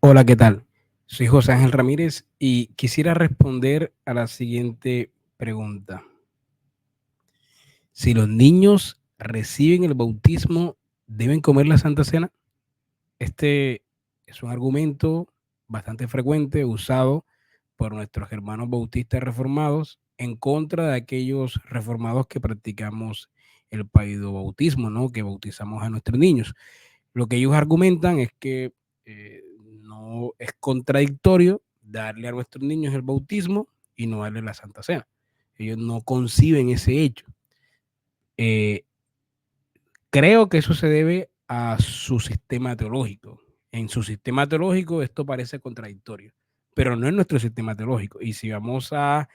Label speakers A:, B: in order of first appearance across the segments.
A: Hola, ¿qué tal? Soy José Ángel Ramírez y quisiera responder a la siguiente pregunta. Si los niños reciben el bautismo, ¿deben comer la Santa Cena? Este es un argumento bastante frecuente usado por nuestros hermanos bautistas reformados en contra de aquellos reformados que practicamos el bautismo, ¿no? Que bautizamos a nuestros niños. Lo que ellos argumentan es que no es contradictorio darle a nuestros niños el bautismo y no darle la Santa Cena. Ellos no conciben ese hecho. Eh, Creo que eso se debe a su sistema teológico. En su sistema teológico esto parece contradictorio, pero no en nuestro sistema teológico. Y si vamos a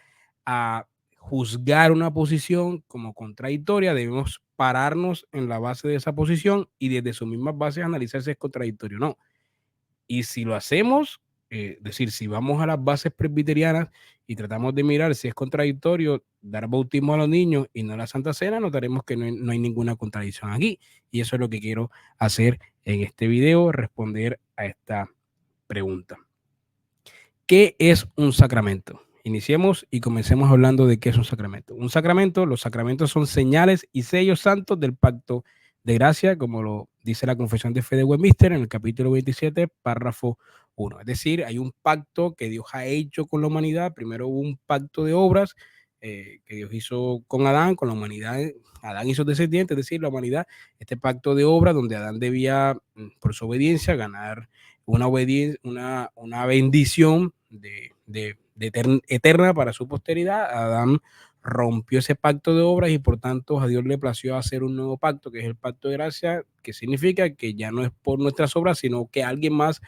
A: juzgar una posición como contradictoria, debemos pararnos en la base de esa posición y desde sus mismas bases analizar si es contradictorio o no. Y si lo hacemos, es decir, si vamos a las bases presbiterianas y tratamos de mirar si es contradictorio dar bautismo a los niños y no la Santa Cena, notaremos que no hay ninguna contradicción aquí. Y eso es lo que quiero hacer en este video, responder a esta pregunta. ¿Qué es un sacramento? Iniciemos y comencemos hablando de qué es un sacramento. Un sacramento, los sacramentos son señales y sellos santos del pacto de gracia, como lo dice la Confesión de Fe de Westminster en el capítulo 27, párrafo 1. Es decir, hay un pacto que Dios ha hecho con la humanidad. Primero hubo un pacto de obras que Dios hizo con Adán, con la humanidad. Adán y sus descendientes, es decir, la humanidad, este pacto de obras donde Adán debía, por su obediencia, ganar una bendición eterna para su posteridad. Adán rompió ese pacto de obras y por tanto a Dios le plació hacer un nuevo pacto, que es el pacto de gracia, que significa que ya no es por nuestras obras, sino que alguien más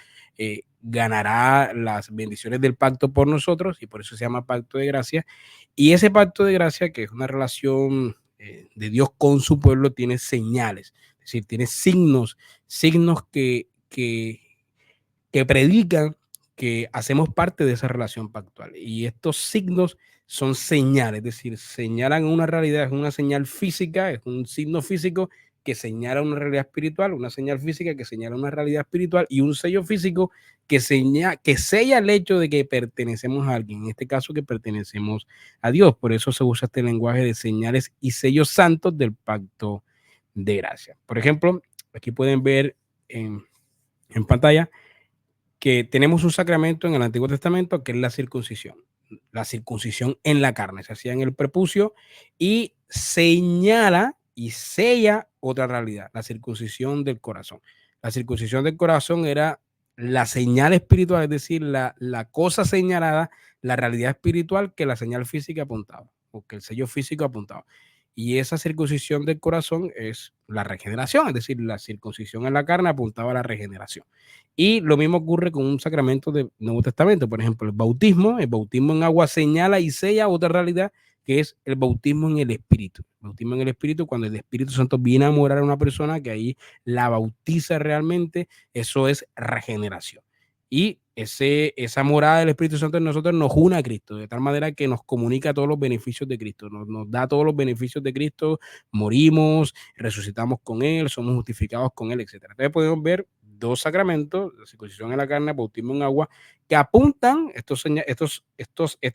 A: ganará las bendiciones del pacto por nosotros, y por eso se llama pacto de gracia. Y ese pacto de gracia, que es una relación de Dios con su pueblo, tiene señales, es decir, tiene signos que predican que hacemos parte de esa relación pactual. Y estos signos son señales, es decir, señalan una realidad, es una señal física, es un signo físico que señala una realidad espiritual, una señal física que señala una realidad espiritual y un sello físico que sella el hecho de que pertenecemos a alguien, en este caso que pertenecemos a Dios. Por eso se usa este lenguaje de señales y sellos santos del pacto de gracia. Por ejemplo, aquí pueden ver en pantalla que tenemos un sacramento en el Antiguo Testamento que es la circuncisión. La circuncisión en la carne se hacía en el prepucio y señala y sella otra realidad, la circuncisión del corazón. La circuncisión del corazón era la señal espiritual, es decir, la cosa señalada, la realidad espiritual que la señal física apuntaba, o que el sello físico apuntaba. Y esa circuncisión del corazón es la regeneración, es decir, la circuncisión en la carne apuntaba a la regeneración. Y lo mismo ocurre con un sacramento del Nuevo Testamento, por ejemplo, el bautismo en agua señala y sella otra realidad que es el bautismo en el Espíritu. El bautismo en el Espíritu, cuando el Espíritu Santo viene a morar a una persona que ahí la bautiza realmente, eso es regeneración. Y esa morada del Espíritu Santo en nosotros nos une a Cristo, de tal manera que nos comunica todos los beneficios de Cristo, nos da todos los beneficios de Cristo, morimos, resucitamos con Él, somos justificados con Él, etc. Entonces podemos ver dos sacramentos, la circuncisión en la carne, bautismo en agua, que apuntan, estos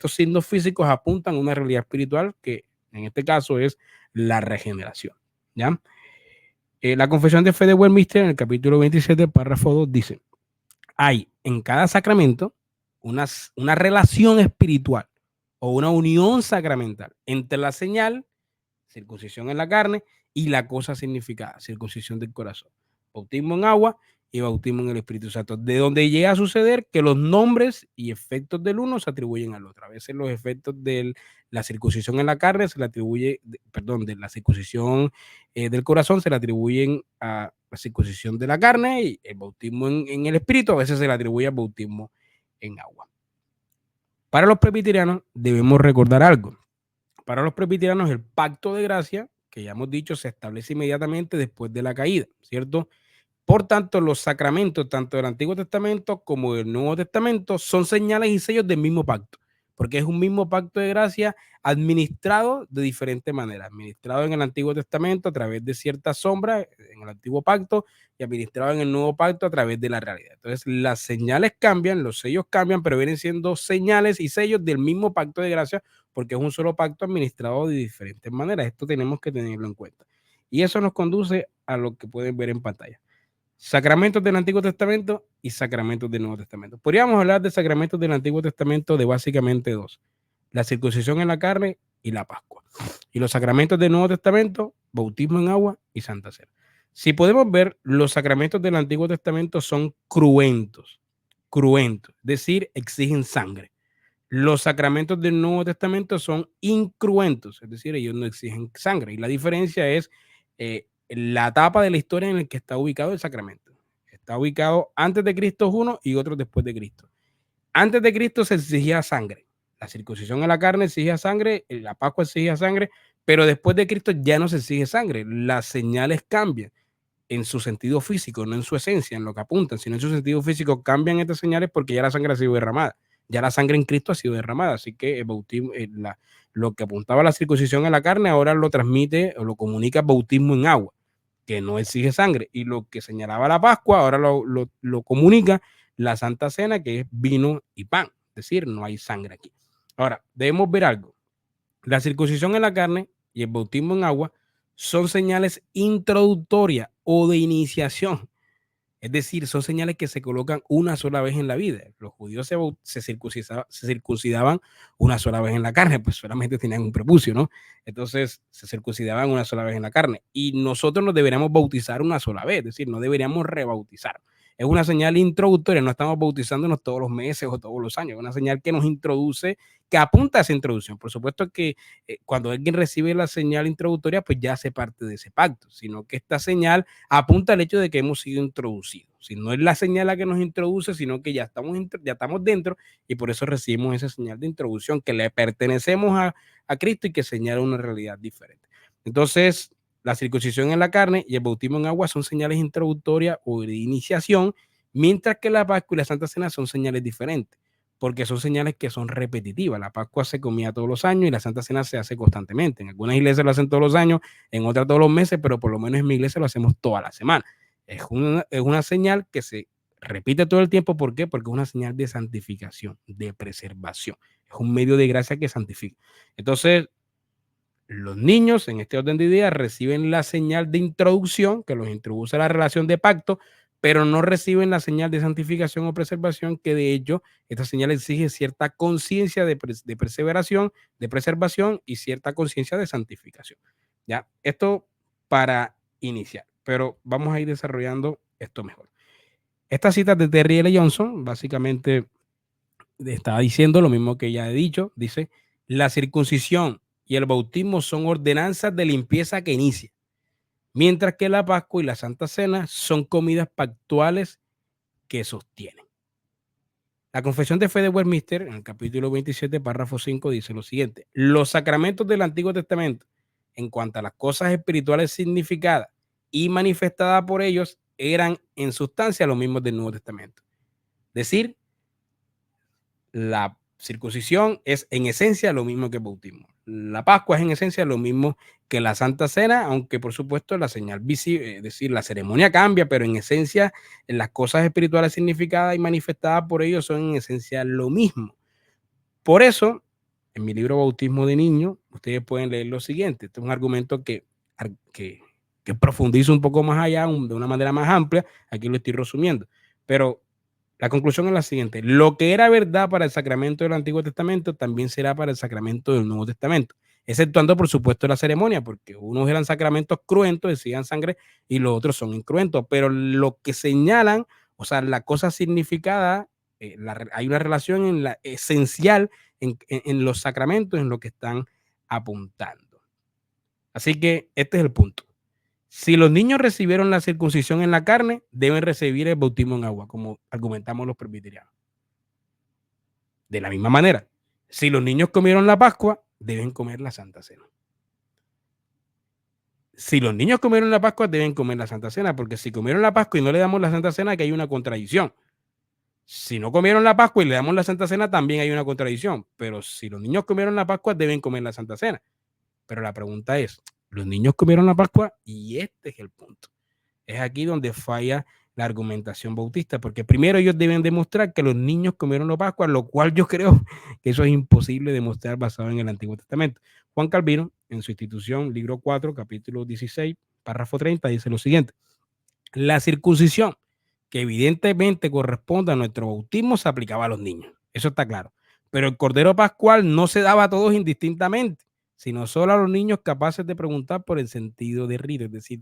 A: signos físicos apuntan a una realidad espiritual que en este caso es la regeneración. ¿Ya? La Confesión de Fe de Westminster en el capítulo 27, párrafo 2 dice, hay en cada sacramento una relación espiritual o una unión sacramental entre la señal, circuncisión en la carne, y la cosa significada, circuncisión del corazón. Bautismo en agua y bautismo en el Espíritu Santo. De donde llega a suceder que los nombres y efectos del uno se atribuyen al otro. A veces los efectos de la circuncisión en la carne se le atribuye, perdón, de la circuncisión del corazón se le atribuyen a la circuncisión de la carne, y el bautismo en el Espíritu a veces se le atribuye al bautismo en agua. Para los presbiterianos debemos recordar algo. Para los presbiterianos el pacto de gracia, que ya hemos dicho, se establece inmediatamente después de la caída, ¿cierto? Por tanto, los sacramentos, tanto del Antiguo Testamento como del Nuevo Testamento, son señales y sellos del mismo pacto. porque es un mismo pacto de gracia administrado de diferentes maneras, administrado en el Antiguo Testamento a través de ciertas sombras en el Antiguo Pacto y administrado en el Nuevo Pacto a través de la realidad. Entonces, las señales cambian, los sellos cambian, pero vienen siendo señales y sellos del mismo pacto de gracia, porque es un solo pacto administrado de diferentes maneras. Esto tenemos que tenerlo en cuenta. Y eso nos conduce a lo que pueden ver en pantalla. Sacramentos del Antiguo Testamento y sacramentos del Nuevo Testamento. Podríamos hablar de sacramentos del Antiguo Testamento de básicamente dos: la circuncisión en la carne y la Pascua. Y los sacramentos del Nuevo Testamento, bautismo en agua y Santa Cena. Si podemos ver, los sacramentos del Antiguo Testamento son cruentos, es decir, exigen sangre. Los sacramentos del Nuevo Testamento son incruentos, es decir, ellos no exigen sangre. Y la diferencia es la etapa de la historia en la que está ubicado el sacramento. Está ubicado antes de Cristo uno y otro después de Cristo. Antes de Cristo se exigía sangre. La circuncisión en la carne exigía sangre, la Pascua exigía sangre, pero después de Cristo ya no se exige sangre. Las señales cambian en su sentido físico, no en su esencia, en lo que apuntan, sino en su sentido físico. Cambian estas señales porque ya la sangre ha sido derramada. Ya la sangre en Cristo ha sido derramada. Así que el bautismo, lo que apuntaba a la circuncisión en la carne, ahora lo transmite o lo comunica bautismo en agua, que no exige sangre. Y lo que señalaba la Pascua, ahora lo comunica la Santa Cena, que es vino y pan. Es decir, no hay sangre aquí. Ahora, debemos ver algo. La circuncisión en la carne y el bautismo en agua son señales introductorias o de iniciación. Es decir, son señales que se colocan una sola vez en la vida. Los judíos se circuncidaban una sola vez en la carne, pues solamente tenían un prepucio, ¿no? Entonces se circuncidaban una sola vez en la carne. Y nosotros nos deberíamos bautizar una sola vez, es decir, no deberíamos rebautizar. Es una señal introductoria, no estamos bautizándonos todos los meses o todos los años, es una señal que nos introduce, que apunta a esa introducción. Por supuesto que cuando alguien recibe la señal introductoria, pues ya hace parte de ese pacto, sino que esta señal apunta al hecho de que hemos sido introducidos. Si no es la señal la que nos introduce, sino que ya estamos dentro y por eso recibimos esa señal de introducción, que le pertenecemos a Cristo y que señala una realidad diferente. Entonces, la circuncisión en la carne y el bautismo en agua son señales introductorias o de iniciación, mientras que la Pascua y la Santa Cena son señales diferentes, porque son señales que son repetitivas. La Pascua se comía todos los años y la Santa Cena se hace constantemente. En algunas iglesias lo hacen todos los años, en otras todos los meses, pero por lo menos en mi iglesia lo hacemos toda la semana. Es una señal que se repite todo el tiempo. ¿Por qué? Porque es una señal de santificación, de preservación. Es un medio de gracia que santifica. Entonces, los niños, en este orden de ideas, reciben la señal de introducción, que los introduce a la relación de pacto, pero no reciben la señal de santificación o preservación, que de hecho, esta señal exige cierta conciencia de perseveración, de preservación y cierta conciencia de santificación. ¿Ya? Esto para iniciar, pero vamos a ir desarrollando esto mejor. Esta cita de Terry L. Johnson, básicamente estaba diciendo lo mismo que ya he dicho. Dice: la circuncisión y el bautismo son ordenanzas de limpieza que inicia, mientras que la Pascua y la Santa Cena son comidas pactuales que sostienen. La Confesión de Fe de Westminster, en el capítulo 27, párrafo 5, dice lo siguiente: los sacramentos del Antiguo Testamento, en cuanto a las cosas espirituales significadas y manifestadas por ellos, eran en sustancia los mismos del Nuevo Testamento. Es decir, la circuncisión es en esencia lo mismo que el bautismo. La Pascua es en esencia lo mismo que la Santa Cena, aunque por supuesto la señal visible, es decir, la ceremonia cambia, pero en esencia las cosas espirituales significadas y manifestadas por ellos son en esencia lo mismo. Por eso, en mi libro Bautismo de Niños, ustedes pueden leer lo siguiente. Este es un argumento que profundiza un poco más allá, de una manera más amplia. Aquí lo estoy resumiendo. Pero la conclusión es la siguiente: lo que era verdad para el sacramento del Antiguo Testamento también será para el sacramento del Nuevo Testamento, exceptuando por supuesto la ceremonia, porque unos eran sacramentos cruentos, decían sangre, y los otros son incruentos, pero lo que señalan, o sea, la cosa significada, hay una relación en la esencial en los sacramentos, en lo que están apuntando. Así que este es el punto. Si los niños recibieron la circuncisión en la carne, deben recibir el bautismo en agua, como argumentamos los presbiterianos. De la misma manera, si los niños comieron la Pascua, deben comer la Santa Cena. Si los niños comieron la Pascua, deben comer la Santa Cena, porque si comieron la Pascua y no le damos la Santa Cena, que hay una contradicción. Si no comieron la Pascua y le damos la Santa Cena, también hay una contradicción. Pero si los niños comieron la Pascua, deben comer la Santa Cena. Pero la pregunta es, ¿los niños comieron la Pascua? Y este es el punto. Es aquí donde falla la argumentación bautista, porque primero ellos deben demostrar que los niños comieron la Pascua, lo cual yo creo que eso es imposible demostrar basado en el Antiguo Testamento. Juan Calvino, en su institución, libro 4, capítulo 16, párrafo 30, dice lo siguiente: la circuncisión, que evidentemente corresponde a nuestro bautismo, se aplicaba a los niños. Eso está claro. Pero el Cordero Pascual no se daba a todos indistintamente, sino solo a los niños capaces de preguntar por el sentido de rito. Es decir,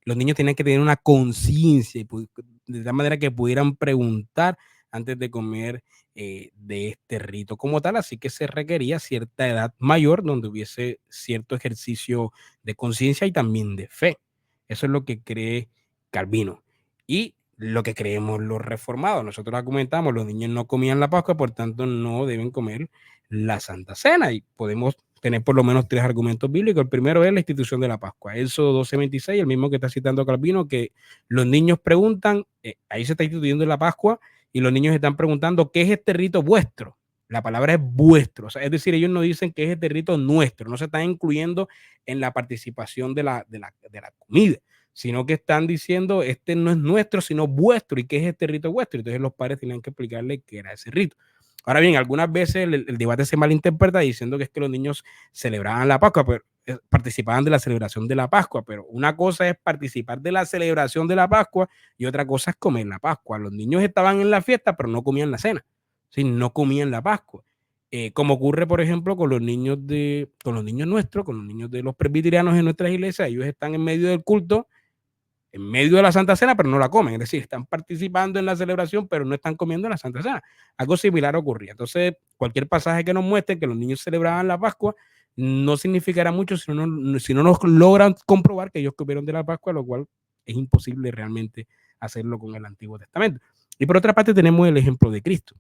A: los niños tenían que tener una conciencia de tal manera que pudieran preguntar antes de comer de este rito como tal. Así que se requería cierta edad mayor donde hubiese cierto ejercicio de conciencia y también de fe. Eso es lo que cree Calvino y lo que creemos los reformados. Nosotros argumentamos, los niños no comían la Pascua, por tanto no deben comer la Santa Cena, y podemos tener por lo menos 3 argumentos bíblicos. El primero es la institución de la Pascua. Éxodo 12:26, el mismo que está citando Calvino, que los niños preguntan, ahí se está instituyendo la Pascua y los niños están preguntando, ¿qué es este rito vuestro? La palabra es vuestro, o sea, es decir, ellos no dicen que es este rito nuestro, no se están incluyendo en la participación de la comida, sino que están diciendo, este no es nuestro, sino vuestro. ¿Y qué es este rito vuestro? Entonces los padres tenían que explicarle qué era ese rito. Ahora bien, algunas veces el debate se malinterpreta diciendo que es que los niños celebraban la Pascua, pero participaban de la celebración de la Pascua, pero una cosa es participar de la celebración de la Pascua y otra cosa es comer la Pascua. Los niños estaban en la fiesta, pero no comían la cena, ¿sí? No comían la Pascua. Como ocurre, por ejemplo, con los niños nuestros, con los niños de los presbiterianos en nuestras iglesias. Ellos están en medio del culto, en medio de la Santa Cena, pero no la comen. Es decir, están participando en la celebración, pero no están comiendo la Santa Cena. Algo similar ocurría. Entonces, cualquier pasaje que nos muestre que los niños celebraban la Pascua no significará mucho si no nos logran comprobar que ellos comieron de la Pascua, lo cual es imposible realmente hacerlo con el Antiguo Testamento. Y por otra parte tenemos el ejemplo de Cristo.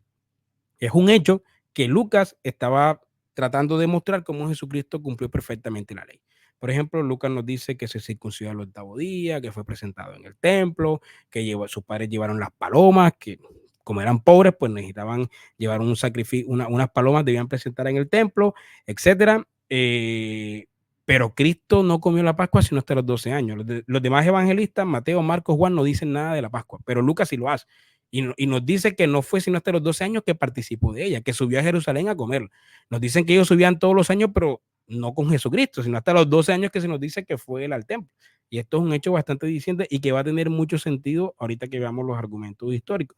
A: Es un hecho que Lucas estaba tratando de mostrar cómo Jesucristo cumplió perfectamente la ley. Por ejemplo, Lucas nos dice que se circuncidó al 8º día, que fue presentado en el templo, que sus padres llevaron las palomas, que como eran pobres, pues necesitaban llevar un sacrificio, unas palomas debían presentar en el templo, etcétera. Pero Cristo no comió la Pascua sino hasta los 12 años. Los demás evangelistas, Mateo, Marcos, Juan, no dicen nada de la Pascua, pero Lucas sí lo hace. Y nos dice que no fue sino hasta los 12 años que participó de ella, que subió a Jerusalén a comer. Nos dicen que ellos subían todos los años, pero no con Jesucristo, sino hasta los 12 años que se nos dice que fue él al templo. Y esto es un hecho bastante diciente y que va a tener mucho sentido ahorita que veamos los argumentos históricos.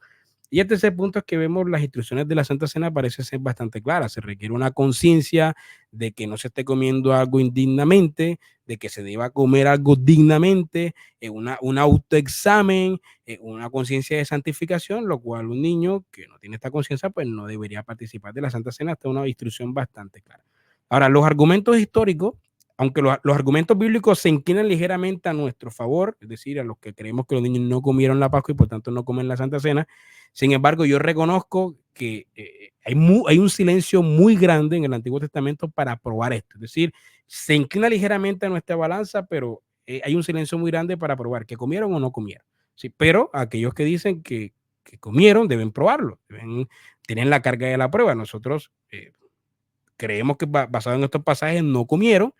A: Y el tercer punto es que vemos las instrucciones de la Santa Cena parece ser bastante claras. Se requiere una conciencia de que no se esté comiendo algo indignamente, de que se deba comer algo dignamente, un autoexamen, una conciencia de santificación, lo cual un niño que no tiene esta conciencia pues no debería participar de la Santa Cena hasta una instrucción bastante clara. Ahora, los argumentos históricos, aunque los argumentos bíblicos se inclinan ligeramente a nuestro favor, es decir, a los que creemos que los niños no comieron la Pascua y por tanto no comen la Santa Cena, sin embargo, yo reconozco que hay un silencio muy grande en el Antiguo Testamento para probar esto. Es decir, se inclina ligeramente a nuestra balanza, pero hay un silencio muy grande para probar que comieron o no comieron. Sí, pero aquellos que dicen que comieron deben probarlo, tienen la carga de la prueba. Nosotros creemos que basado en estos pasajes no comieron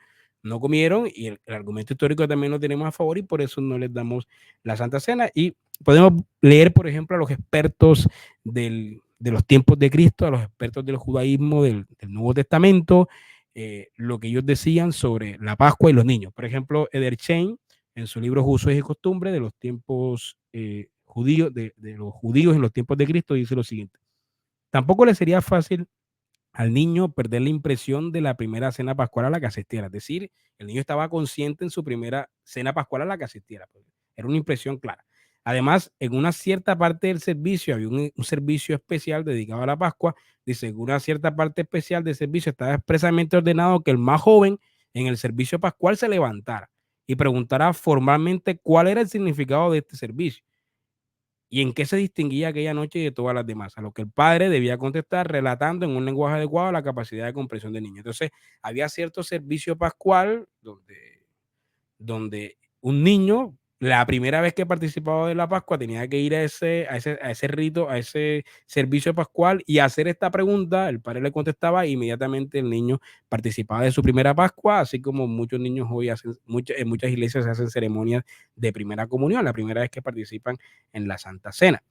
A: y el argumento histórico también lo tenemos a favor y por eso no les damos la Santa Cena. Y podemos leer, por ejemplo, a los expertos de los tiempos de Cristo, a los expertos del judaísmo del Nuevo Testamento, lo que ellos decían sobre la Pascua y los niños. Por ejemplo, Edersheim, en su libro Usos y Costumbres de los tiempos judíos, de los judíos en los tiempos de Cristo, dice lo siguiente: tampoco le sería fácil al niño perder la impresión de la primera cena pascual a la que asistiera. Es decir, el niño estaba consciente en su primera cena pascual a la que asistiera. Era una impresión clara. Además, en una cierta parte del servicio había un servicio especial dedicado a la Pascua. Dice, en una cierta parte especial del servicio estaba expresamente ordenado que el más joven en el servicio pascual se levantara y preguntara formalmente cuál era el significado de este servicio y en qué se distinguía aquella noche de todas las demás, a lo que el padre debía contestar relatando en un lenguaje adecuado la capacidad de comprensión del niño. Entonces, había cierto servicio pascual donde un niño La primera vez que participaba de la Pascua tenía que ir a ese rito, a ese servicio pascual y hacer esta pregunta. El padre le contestaba e inmediatamente el niño participaba de su primera Pascua, así como muchos niños hoy hacen, en muchas iglesias se hacen ceremonias de primera comunión, la primera vez que participan en la Santa Cena.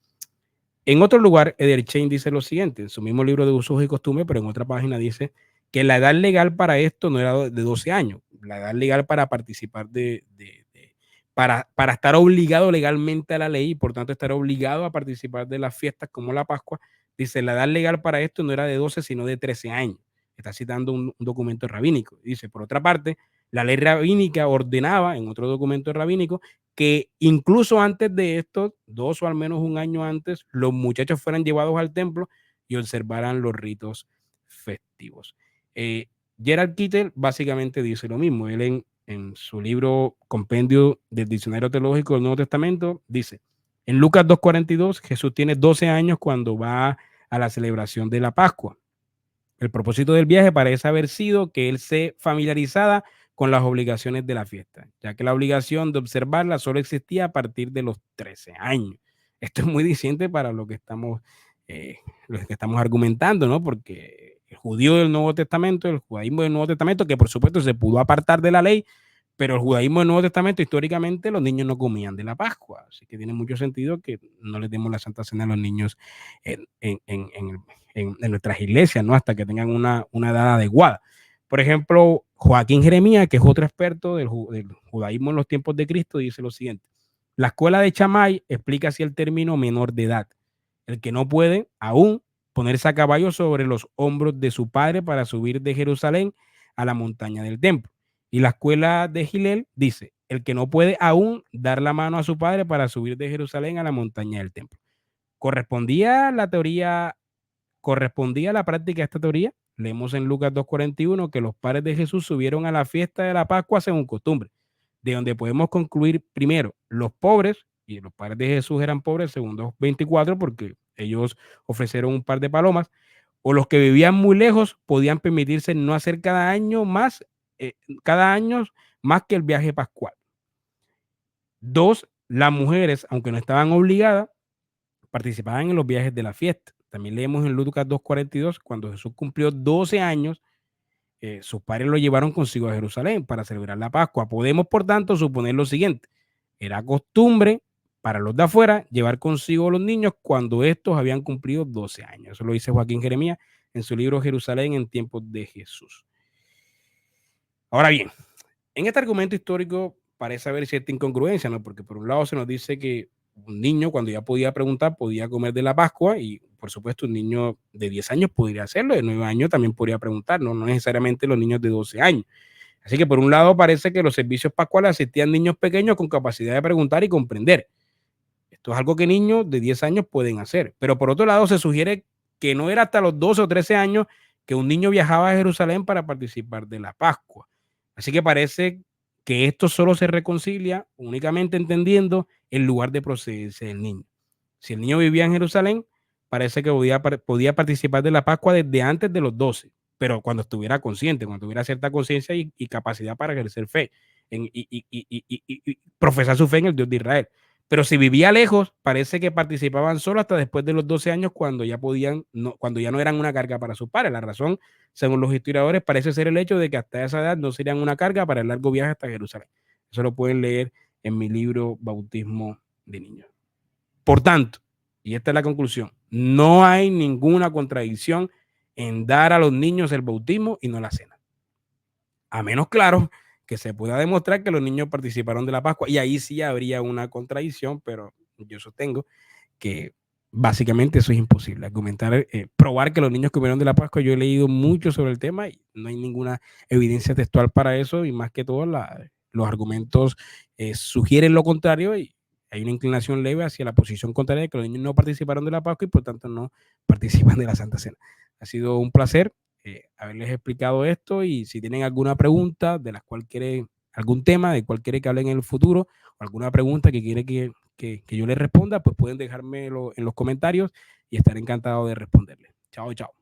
A: En otro lugar, Edersheim dice lo siguiente, en su mismo libro de usos y costumbres, pero en otra página dice que la edad legal para esto no era de 12 años, la edad legal para participar para estar obligado legalmente a la ley y por tanto estar obligado a participar de las fiestas como la Pascua, dice la edad legal para esto no era de 12 sino de 13 años. Está citando un documento rabínico. Dice, por otra parte, la ley rabínica ordenaba en otro documento rabínico que incluso antes de esto, 2 o al menos un año antes, los muchachos fueran llevados al templo y observaran los ritos festivos. Gerald Kittel básicamente dice lo mismo. Él en su libro Compendio del Diccionario Teológico del Nuevo Testamento dice, en Lucas 2:42, Jesús tiene 12 años cuando va a la celebración de la Pascua. El propósito del viaje parece haber sido que él se familiarizara con las obligaciones de la fiesta, ya que la obligación de observarla solo existía a partir de los 13 años. Esto es muy diciente para lo que estamos argumentando, ¿no? Porque el judío del Nuevo Testamento, el judaísmo del Nuevo Testamento, que por supuesto se pudo apartar de la ley, pero el judaísmo del Nuevo Testamento, históricamente, los niños no comían de la Pascua. Así que tiene mucho sentido que no les demos la Santa Cena a los niños en nuestras iglesias, ¿no? Hasta que tengan una edad adecuada. Por ejemplo, Joaquín Jeremías, que es otro experto del judaísmo en los tiempos de Cristo, dice lo siguiente. La escuela de Chamay explica así el término menor de edad, el que no puede aún ponerse a caballo sobre los hombros de su padre para subir de Jerusalén a la montaña del templo. Y la escuela de Gilel dice, el que no puede aún dar la mano a su padre para subir de Jerusalén a la montaña del templo. ¿Correspondía la práctica a esta teoría? Leemos en Lucas 2:41 que los padres de Jesús subieron a la fiesta de la Pascua según costumbre, de donde podemos concluir primero, los pobres, y los padres de Jesús eran pobres según 2:24 porque ellos ofrecieron un par de palomas, o los que vivían muy lejos podían permitirse no hacer cada año más que el viaje pascual. 2, las mujeres, aunque no estaban obligadas, participaban en los viajes de la fiesta. También leemos en Lucas 2:42, cuando Jesús cumplió 12 años, sus padres lo llevaron consigo a Jerusalén para celebrar la Pascua. Podemos, por tanto, suponer lo siguiente. Era costumbre para los de afuera llevar consigo a los niños cuando estos habían cumplido 12 años. Eso lo dice Joaquín Jeremías en su libro Jerusalén en tiempos de Jesús. Ahora bien, en este argumento histórico parece haber cierta incongruencia, ¿no? Porque por un lado se nos dice que un niño cuando ya podía preguntar podía comer de la Pascua y por supuesto un niño de 10 años podría hacerlo, de 9 años también podría preguntar, no necesariamente los niños de 12 años. Así que por un lado parece que los servicios pascuales asistían niños pequeños con capacidad de preguntar y comprender. Esto es algo que niños de 10 años pueden hacer. Pero por otro lado se sugiere que no era hasta los 12 o 13 años que un niño viajaba a Jerusalén para participar de la Pascua. Así que parece que esto solo se reconcilia únicamente entendiendo el lugar de procedencia del niño. Si el niño vivía en Jerusalén, parece que podía participar de la Pascua desde antes de los 12, pero cuando estuviera consciente, cuando tuviera cierta conciencia y capacidad para ejercer fe y profesar su fe en el Dios de Israel. Pero si vivía lejos, parece que participaban solo hasta después de los 12 años, cuando ya cuando ya no eran una carga para sus padres. La razón, según los historiadores, parece ser el hecho de que hasta esa edad no serían una carga para el largo viaje hasta Jerusalén. Eso lo pueden leer en mi libro Bautismo de Niños. Por tanto, y esta es la conclusión, no hay ninguna contradicción en dar a los niños el bautismo y no la cena. A menos, claro, que se pueda demostrar que los niños participaron de la Pascua, y ahí sí habría una contradicción, pero yo sostengo que básicamente eso es imposible. Argumentar, probar que los niños comieron de la Pascua, yo he leído mucho sobre el tema y no hay ninguna evidencia textual para eso, y más que todo los argumentos sugieren lo contrario, y hay una inclinación leve hacia la posición contraria de que los niños no participaron de la Pascua y por tanto no participan de la Santa Cena. Ha sido un placer haberles explicado esto, y si tienen alguna pregunta de la cual quieren, algún tema de cual quiere que hable en el futuro, o alguna pregunta que quiere que yo les responda, pues pueden dejármelo en los comentarios y estaré encantado de responderles. Chao, chao.